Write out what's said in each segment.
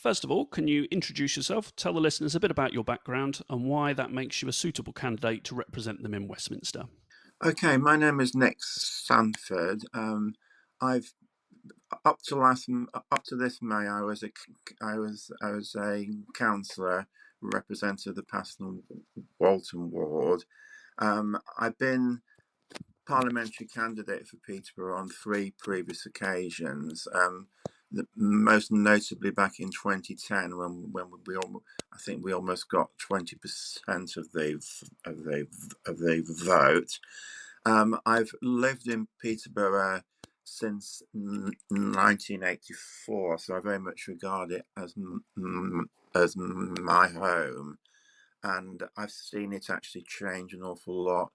First of all, can you introduce yourself, tell the listeners a bit about your background, and why that makes you a suitable candidate to represent them in Westminster? Okay, my name is Nick Sandford. I've up to this May, I was a councillor representing the Paston Walton ward. I've been parliamentary candidate for Peterborough on three previous occasions. Most notably back in 2010, when I think we almost got 20% of the vote. I've lived in Peterborough since 1984, so I very much regard it as my home, and I've seen it actually change an awful lot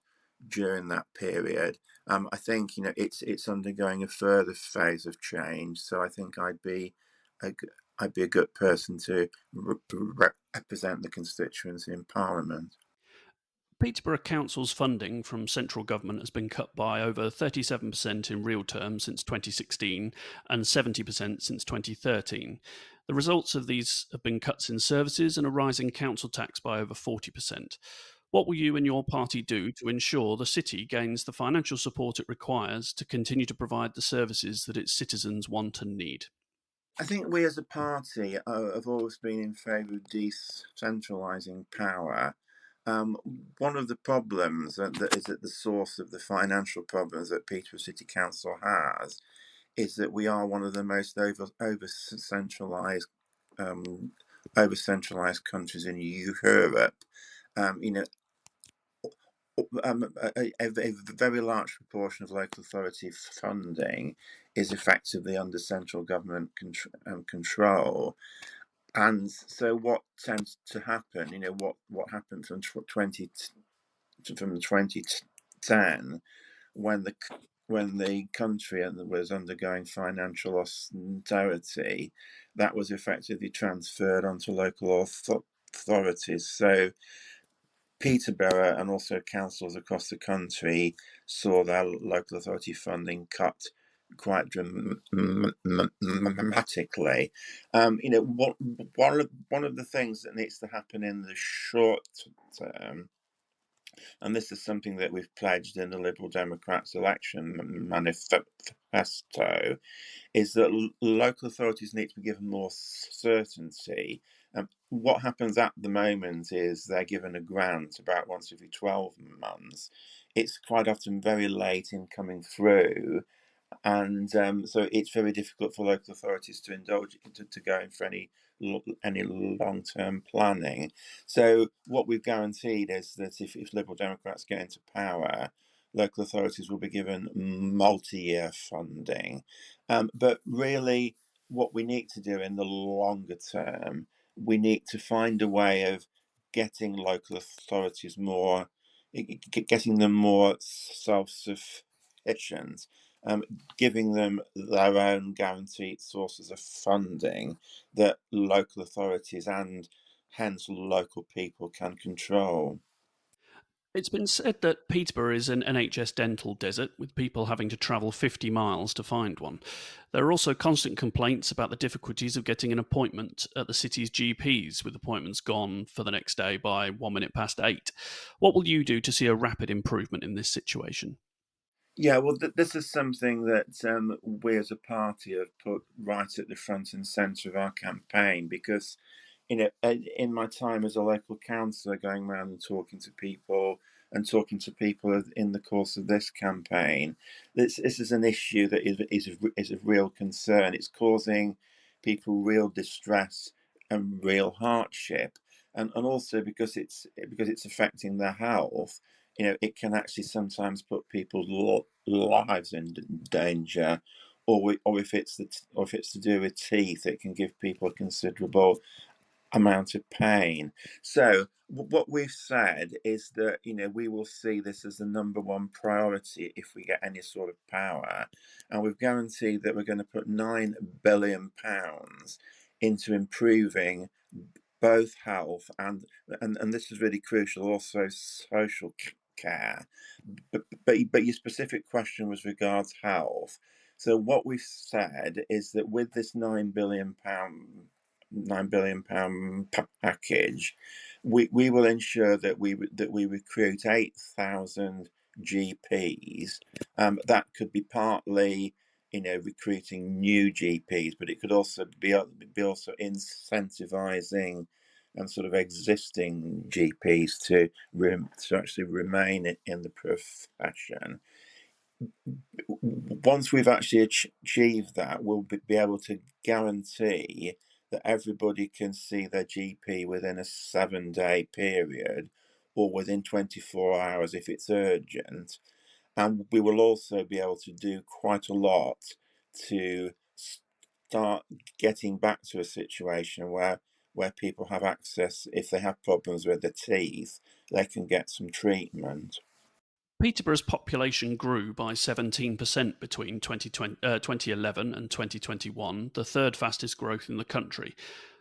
during that period. I think it's undergoing a further phase of change, so I think a, g- I'd be a good person to represent the constituency in Parliament. Peterborough Council's funding from central government has been cut by over 37% in real terms since 2016 and 70% since 2013. The results of these have been cuts in services and a rise in council tax by over 40%. What will you and your party do to ensure the city gains the financial support it requires to continue to provide the services that its citizens want and need? I think we as a party have always been in favour of decentralising power. Um, One of the problems that is at the source of the financial problems that Peterborough City Council has is that we are one of the most um, over centralised countries in Europe. Um, you know, a very large proportion of local authority funding is effectively under central government control. And so, what tends to happen? What happened from 2010 when the country was undergoing financial austerity, that was effectively transferred onto local authorities. So Peterborough and also councils across the country saw their local authority funding cut quite dramatically. One of the things that needs to happen in the short term, and this is something that we've pledged in the Liberal Democrats election manifesto, is that local authorities need to be given more certainty. What happens at the moment is they're given a grant about once every 12 months. It's quite often very late in coming through, and so it's very difficult for local authorities to indulge to go in for any long term planning. So what we've guaranteed is that if Liberal Democrats get into power, local authorities will be given multi-year funding. But really, what we need to do in the longer term, we need to find a way of getting local authorities getting them more self-sufficient, giving them their own guaranteed sources of funding that local authorities and hence local people can control. It's been said that Peterborough is an NHS dental desert, with people having to travel 50 miles to find one. There are also constant complaints about the difficulties of getting an appointment at the city's GPs, with appointments gone for the next day by 1 minute past 8. What will you do to see a rapid improvement in this situation? Yeah, well, this is something that we as a party have put right at the front and centre of our campaign because, in my time as a local councillor, going around and talking to people in the course of this campaign, this is an issue that is of real concern. It's causing people real distress and real hardship, and also because it's affecting their health. It can actually sometimes put people's lives in danger, or if it's to do with teeth, it can give people a considerable amount of pain. So what we've said is that we will see this as the number one priority if we get any sort of power, and we've guaranteed that we're going to put £9 billion into improving both health and this is really crucial, also social care. But your specific question was regards health. So what we've said is that with this £9 billion £9 billion package, we will ensure that we recruit 8,000 GPs. That could be partly, recruiting new GPs, but it could also be also incentivizing and sort of existing GPs to actually remain in the profession. Once we've actually achieved that, we'll be able to guarantee that everybody can see their GP within a 7-day period or within 24 hours if it's urgent. And we will also be able to do quite a lot to start getting back to a situation where people have access. If they have problems with their teeth, they can get some treatment. Peterborough's population grew by 17% between 2011 and 2021, the third fastest growth in the country.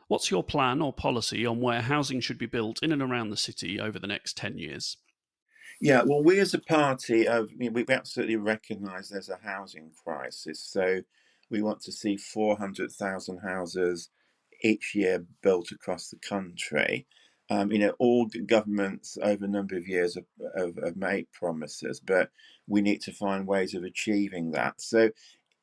What's your plan or policy on where housing should be built in and around the city over the next 10 years? Yeah, well, we as a party, we absolutely recognise there's a housing crisis. So we want to see 400,000 houses each year built across the country. All governments over a number of years have made promises, but we need to find ways of achieving that. So,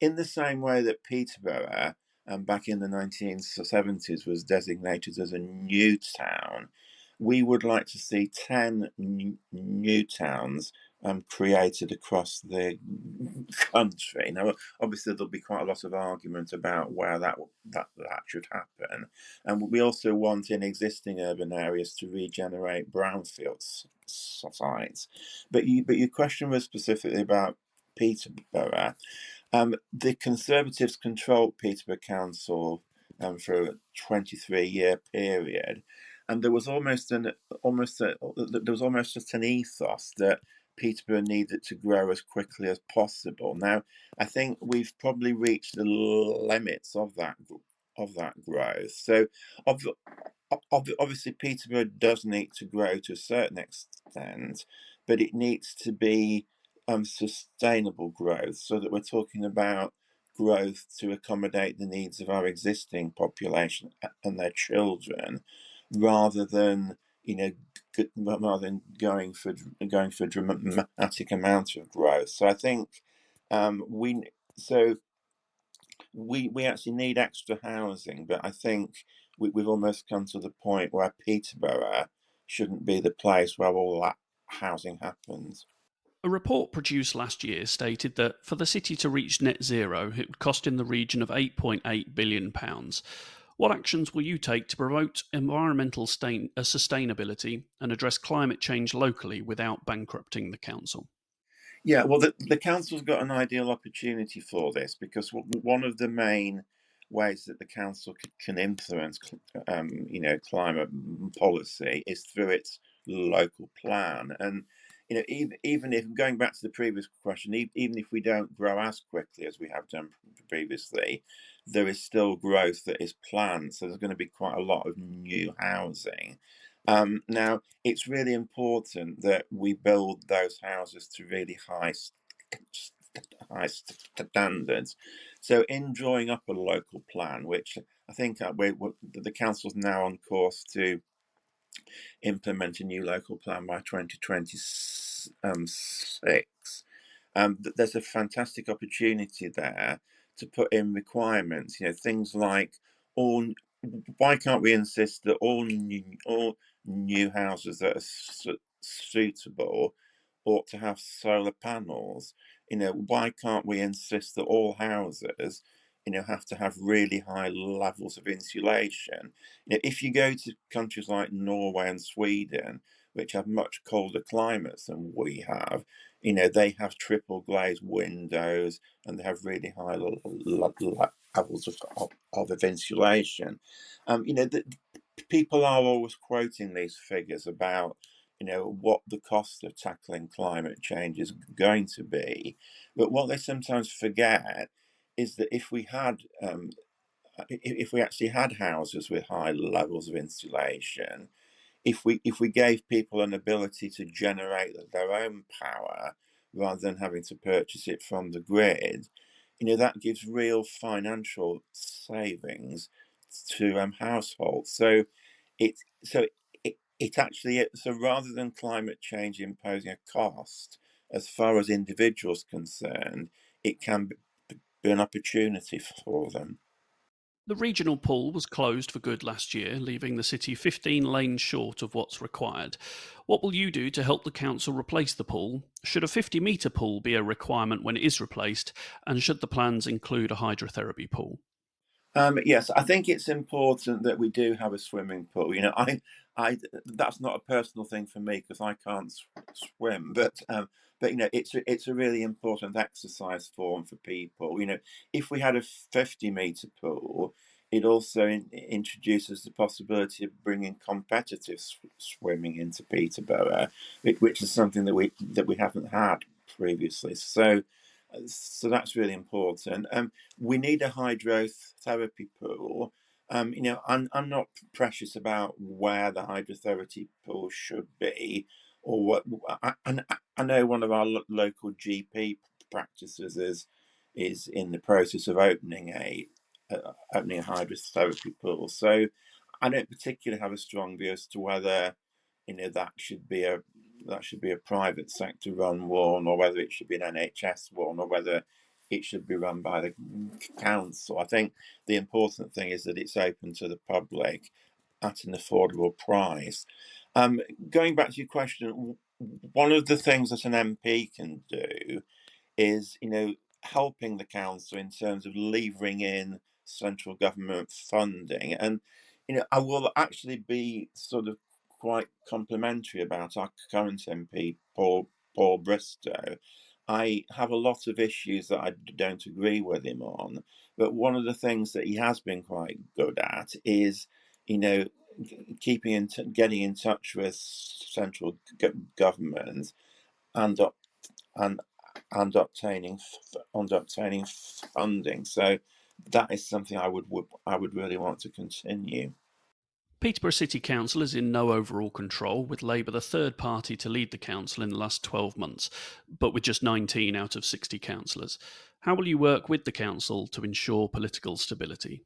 in the same way that Peterborough, back in the 1970s, was designated as a new town, we would like to see 10 new towns created across the country. Now, obviously, there'll be quite a lot of argument about where that should happen, and we also want in existing urban areas to regenerate brownfield sites. But your question was specifically about Peterborough. The Conservatives controlled Peterborough Council for a 23-year period, and there was almost just an ethos that Peterborough needed to grow as quickly as possible. Now, I think we've probably reached the limits of that growth. So, obviously, Peterborough does need to grow to a certain extent, but it needs to be sustainable growth, so that we're talking about growth to accommodate the needs of our existing population and their children, rather than going for a dramatic amount of growth. So I think we so we actually need extra housing, but I think we've almost come to the point where Peterborough shouldn't be the place where all that housing happens. A report produced last year stated that for the city to reach net zero, it would cost in the region of £8.8 billion. What actions will you take to promote environmental sustainability and address climate change locally without bankrupting the council? Yeah, well, the council's got an ideal opportunity for this, because one of the main ways that the council can influence, climate policy is through its local plan. And even if, going back to the previous question, even if we don't grow as quickly as we have done previously, there is still growth that is planned. So there's going to be quite a lot of new housing. Now, it's really important that we build those houses to really high standards. So, in drawing up a local plan, which I think the council's now on course to implement a new local plan by 2026. There's a fantastic opportunity there to put in requirements. Things like all. Why can't we insist that all new houses that are suitable ought to have solar panels? Why can't we insist that all houses, have to have really high levels of insulation? If you go to countries like Norway and Sweden, which have much colder climates than we have, they have triple glazed windows and they have really high levels of insulation. People are always quoting these figures about what the cost of tackling climate change is going to be, but what they sometimes forget is that if we actually had houses with high levels of insulation, if we gave people an ability to generate their own power rather than having to purchase it from the grid, that gives real financial savings households. So it so it actually so rather than climate change imposing a cost, as far as individuals concerned, it can be an opportunity for them. The regional pool was closed for good last year, leaving the city 15 lanes short of what's required. What will you do to help the council replace the pool? Should a 50-metre pool be a requirement when it is replaced? And should the plans include a hydrotherapy pool? Yes, I think it's important that we do have a swimming pool. That's not a personal thing for me because I can't swim, but it's a really important exercise form for people. If we had a 50-meter pool, it also introduces the possibility of bringing competitive swimming into Peterborough, which is something that we haven't had previously. So that's really important. We need a hydrotherapy pool. I'm not precious about where the hydrotherapy pool should be, or what. I know one of our local GP practices is in the process of opening a hydrotherapy pool. So I don't particularly have a strong view as to whether that should be a private sector run one, or whether it should be an NHS one, or whether it should be run by the council. I think the important thing is that it's open to the public at an affordable price. Um, Going back to your question, one of the things that an MP can do is, helping the council in terms of levering in central government funding. And, I will actually be sort of quite complimentary about our current MP, Paul Bristow. I have a lot of issues that I don't agree with him on, but one of the things that he has been quite good at is, you know, getting in touch with central government and and and obtaining funding. So that is something I would really want to continue. Peterborough City Council is in no overall control, with Labour the third party to lead the council in the last 12 months, but with just 19 out of 60 councillors. How will you work with the council to ensure political stability?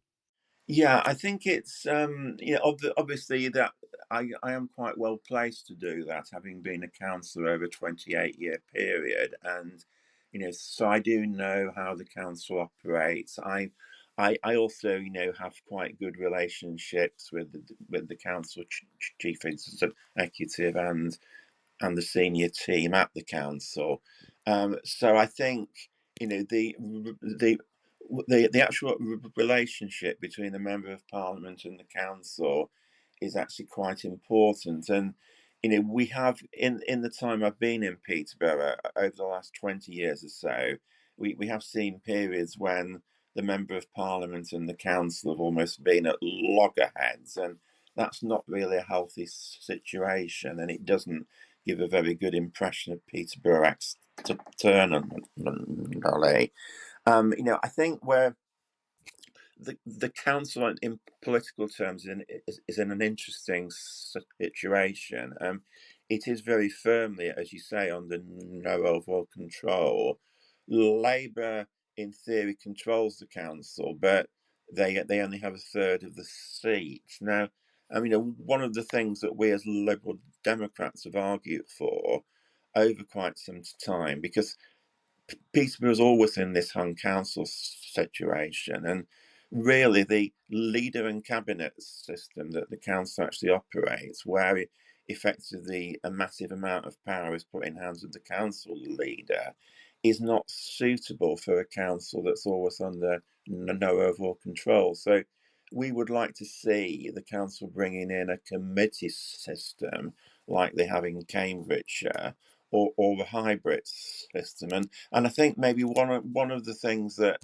Yeah, I think it's obviously that I am quite well placed to do that, having been a councillor over a 28-year period, and so I do know how the council operates. I also have quite good relationships with the council chief executive and the senior team at the council. So I think the actual relationship between the member of parliament and the council is actually quite important. And we have in the time I've been in Peterborough over the last 20 years or so, we have seen periods when the member of parliament and the council have almost been at loggerheads, and that's not really a healthy situation, and it doesn't give a very good impression of Peterborough externally. I think where the council in political terms is in an interesting situation. It is very firmly, as you say, under no overall control. Labour, in theory, controls the council, but they only have a third of the seats. Now, one of the things that we as Liberal Democrats have argued for over quite some time, because Peterborough is always in this hung council situation, and really the leader and cabinet system that the council actually operates, where effectively a massive amount of power is put in hands of the council leader, is not suitable for a council that's always under no overall control. So we would like to see the council bringing in a committee system like they have in Cambridgeshire, or the hybrid system. And I think maybe one of the things that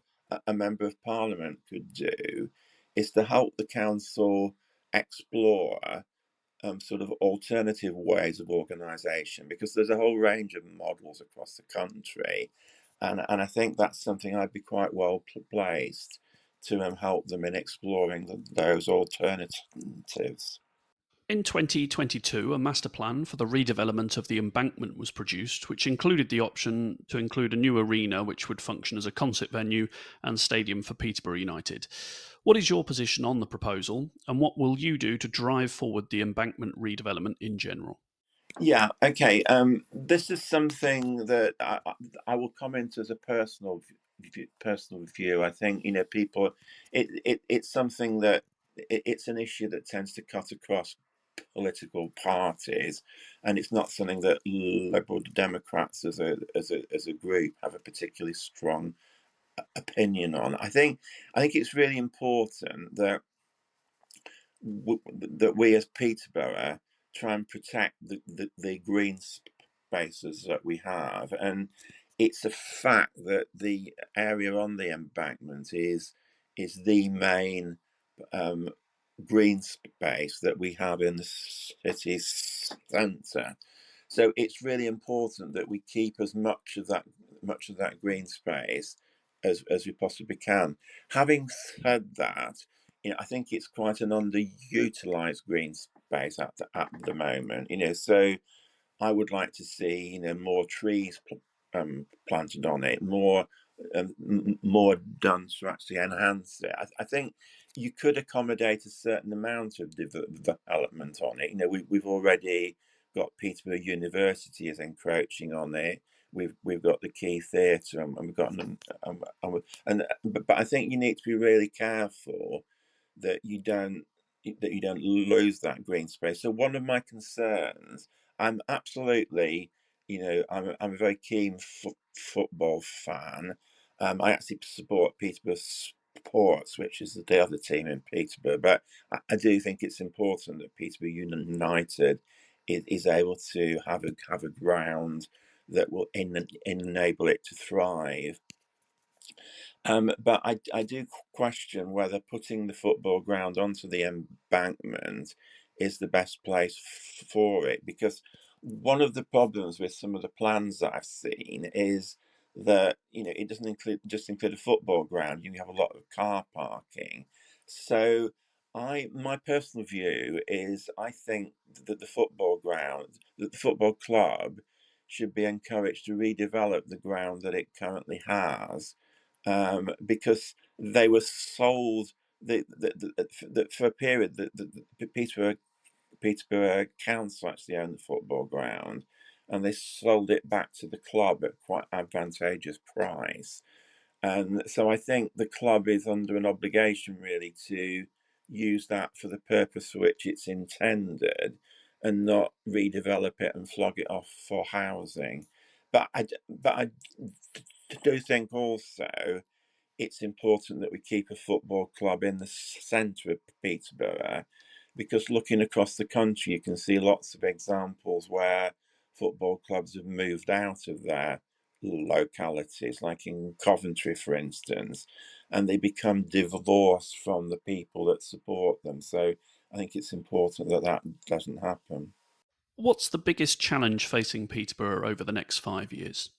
a member of parliament could do is to help the council explore sort of alternative ways of organisation, because there's a whole range of models across the country, and I think that's something I'd be quite well placed to help them in exploring those alternatives. In 2022, a master plan for the redevelopment of the embankment was produced, which included the option to include a new arena which would function as a concert venue and stadium for Peterborough United. What is your position on the proposal, and what will you do to drive forward the embankment redevelopment in general? Yeah, okay. This is something that I will comment as a personal view. I think people. It's something that it's an issue that tends to cut across political parties, and it's not something that Liberal Democrats as a group have a particularly strong opinion on. I think it's really important that that we as Peterborough try and protect the green spaces that we have. And it's a fact that the area on the embankment is the main um, green space that we have in the city centre. So it's really important that we keep as much of that green space as we possibly can. Having said that, I think it's quite an underutilized green space at the moment. So I would like to see more trees planted on it, more done to actually enhance it. I think you could accommodate a certain amount of development on it. We've already got Peterborough University is encroaching on it. We've got the Key Theatre, and we've got but I think you need to be really careful that you don't lose that green space. So one of my concerns, I'm absolutely, I'm a very keen football fan. I actually support Peterborough Sports, which is the other team in Peterborough. But I do think it's important that Peterborough United is able to have a ground that will enable it to thrive. But I do question whether putting the football ground onto the embankment is the best place for it, because one of the problems with some of the plans that I've seen is that it doesn't include a football ground. You have a lot of car parking. So my personal view is I think that the football club should be encouraged to redevelop the ground that it currently has, because they were sold for a period. The Peterborough Council actually owned the football ground, and they sold it back to the club at quite advantageous price. And so I think the club is under an obligation really to use that for the purpose for which it's intended, and not redevelop it and flog it off for housing. But I do think also it's important that we keep a football club in the centre of Peterborough, because looking across the country, you can see lots of examples where football clubs have moved out of their localities, like in Coventry, for instance, and they become divorced from the people that support them. So I think it's important that that doesn't happen. What's the biggest challenge facing Peterborough over the next 5 years?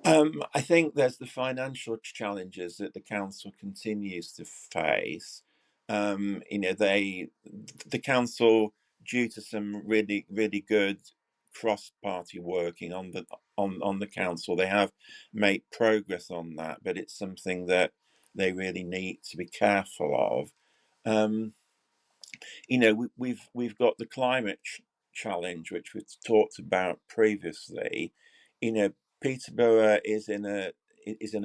I think there's the financial challenges that the council continues to face. The council, due to some really, really good cross-party working on the council, they have made progress on that, but it's something that they really need to be careful of. Um, we've got the climate challenge, which we've talked about previously. Peterborough is in a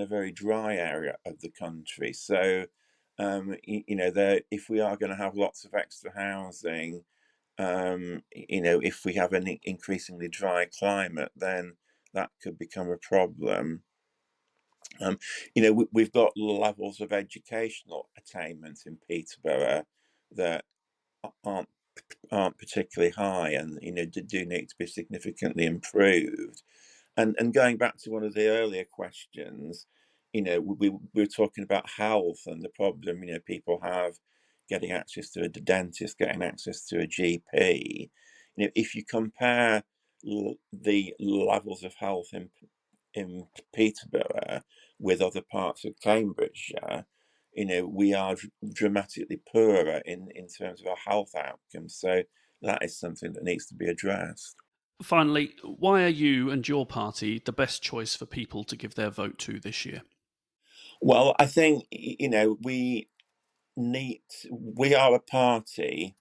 very dry area of the country, so there, if we are going to have lots of extra housing, if we have an increasingly dry climate, then that could become a problem. We've got levels of educational attainment in Peterborough that aren't aren't particularly high, and do need to be significantly improved. And going back to one of the earlier questions, we were talking about health and the problem people have getting access to a dentist, getting access to a GP. If you compare the levels of health in Peterborough with other parts of Cambridgeshire, we are dramatically poorer in terms of our health outcomes. So that is something that needs to be addressed. Finally, why are you and your party the best choice for people to give their vote to this year? Well, I think we are a party,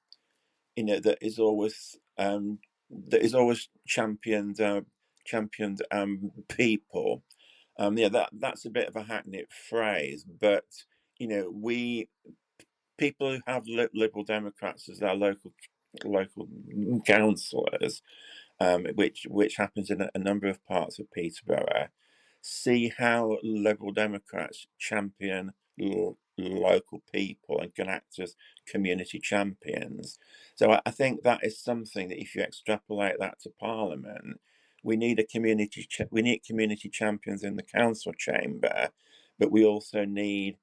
that is always championed people. Yeah, that's a bit of a hackneyed phrase, but we people who have Liberal Democrats as their local councillors, which happens in a number of parts of Peterborough, see how Liberal Democrats champion local people and can act as community champions. So I think that is something that, if you extrapolate that to Parliament, we need community champions in the council chamber, but we also need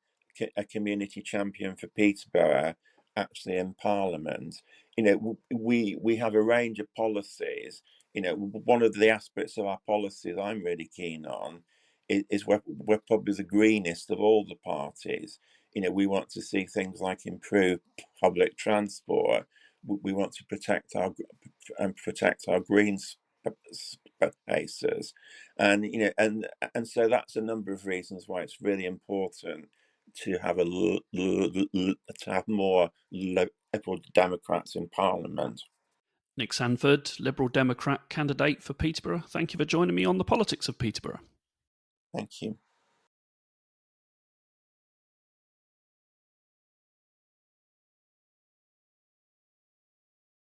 a community champion for Peterborough actually in Parliament. We have a range of policies. One of the aspects of our policies I'm really keen on is we're probably the greenest of all the parties. We want to see things like improved public transport. We want to protect our green spaces, and so that's a number of reasons why it's really important to have to have more Liberal Democrats in Parliament. Nick Sandford, Liberal Democrat candidate for Peterborough. Thank you for joining me on the politics of Peterborough. Thank you.